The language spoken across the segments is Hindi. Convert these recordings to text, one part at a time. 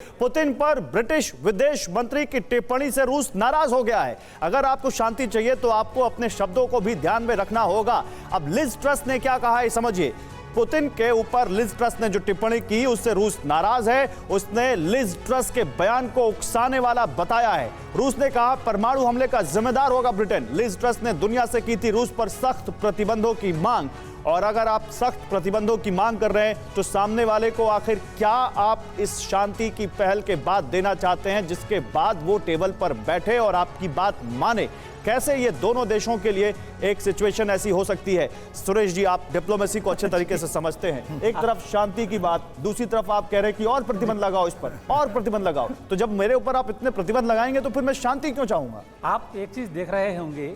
पुतिन पर ब्रिटिश विदेश मंत्री की टिप्पणी से रूस नाराज हो गया है। अगर आपको शांति चाहिए तो आपको अपने शब्दों को भी ध्यान में रखना होगा। अब लिज ट्रस ने क्या कहा है समझिए। पुतिन के ऊपर लिज ट्रस ने जो टिप्पणी की उससे रूस नाराज है। उसने लिज ट्रस के बयान को उकसाने वाला बताया है। रूस ने कहा परमाणु हमले का जिम्मेदार होगा ब्रिटेन। लिज ट्रस ने दुनिया से की थी रूस पर सख्त प्रतिबंधों की मांग। और अगर आप सख्त प्रतिबंधों की मांग कर रहे हैं तो सामने वाले को आखिर क्या आप इस शांति की पहल के बाद देना चाहते हैं जिसके बाद वो टेबल पर बैठे और आपकी बात माने। कैसे ये दोनों देशों के लिए एक सिचुएशन ऐसी हो सकती है। सुरेश जी, आप डिप्लोमेसी को अच्छे तरीके से समझते हैं। एक तरफ शांति की बात, दूसरी तरफ आप कह रहे हैं कि और प्रतिबंध लगाओ, इस पर और प्रतिबंध लगाओ। तो जब मेरे ऊपर आप इतने प्रतिबंध लगाएंगे तो फिर मैं शांति क्यों चाहूंगा। आप एक चीज देख रहे होंगे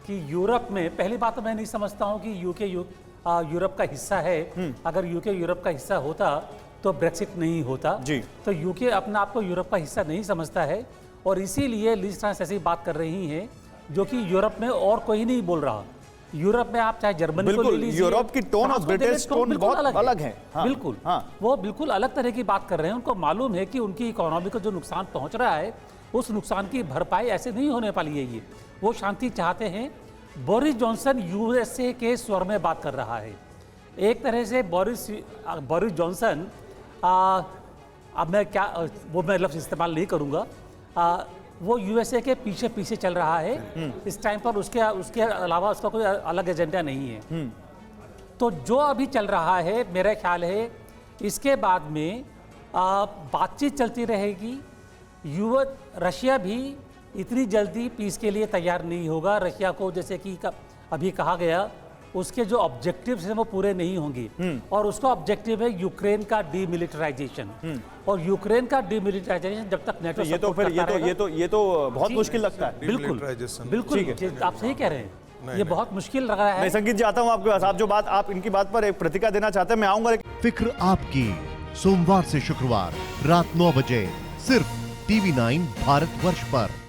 कि यूरोप में, पहली बात तो मैं नहीं समझता हूं कि यूके यूरोप का हिस्सा है। अगर यूके यूरोप का हिस्सा होता तो ब्रेक्सिट नहीं होता जी। तो यूके अपने आप को यूरोप का हिस्सा नहीं समझता है और इसीलिए लिज ट्रस ऐसी बात कर रही हैं जो कि यूरोप में और कोई नहीं बोल रहा। यूरोप में आप चाहे जर्मनी को ले लीजिए, यूरोप की टोन और ब्रिटिश टोन बहुत अलग है। हाँ, बिल्कुल हाँ। वो बिल्कुल अलग तरह की बात कर रहे हैं। उनको मालूम है कि उनकी इकोनॉमी को जो नुकसान पहुंच रहा है उस नुकसान की भरपाई ऐसे नहीं होने वाली है। ये वो शांति चाहते हैं। बोरिस जॉनसन यूएसए के स्वर में बात कर रहा है। एक तरह से बोरिस जॉनसन, अब मैं क्या वो मैं लफ्ज़ इस्तेमाल नहीं करूँगा, वो यूएसए के पीछे पीछे चल रहा है इस टाइम पर। उसके अलावा उसका कोई अलग एजेंडा नहीं है। तो जो अभी चल रहा है मेरा ख्याल है इसके बाद में बातचीत चलती रहेगी। रशिया भी इतनी जल्दी पीस के लिए तैयार नहीं होगा। रशिया को जैसे कि अभी कहा गया उसके जो ऑब्जेक्टिव्स हैं वो पूरे नहीं होंगे और उसका ऑब्जेक्टिव है यूक्रेन का डीमिलिटराइजेशन। और यूक्रेन का डीमिलिटराइजेशन जब तक नेटो ये तो फिर ये तो बहुत मुश्किल लगता है। बिल्कुल बिल्कुल आप सही कह रहे हैं। ये बहुत मुश्किल लग रहा है। मैं संगीत जी आता हूं आपके पास। आप जो बात आप इनकी बात पर एक प्रतिक्रिया देना चाहते हैं, मैं आऊंगा। फिक्र आपकी, सोमवार से शुक्रवार रात 9 बजे सिर्फ TV9 भारतवर्ष पर।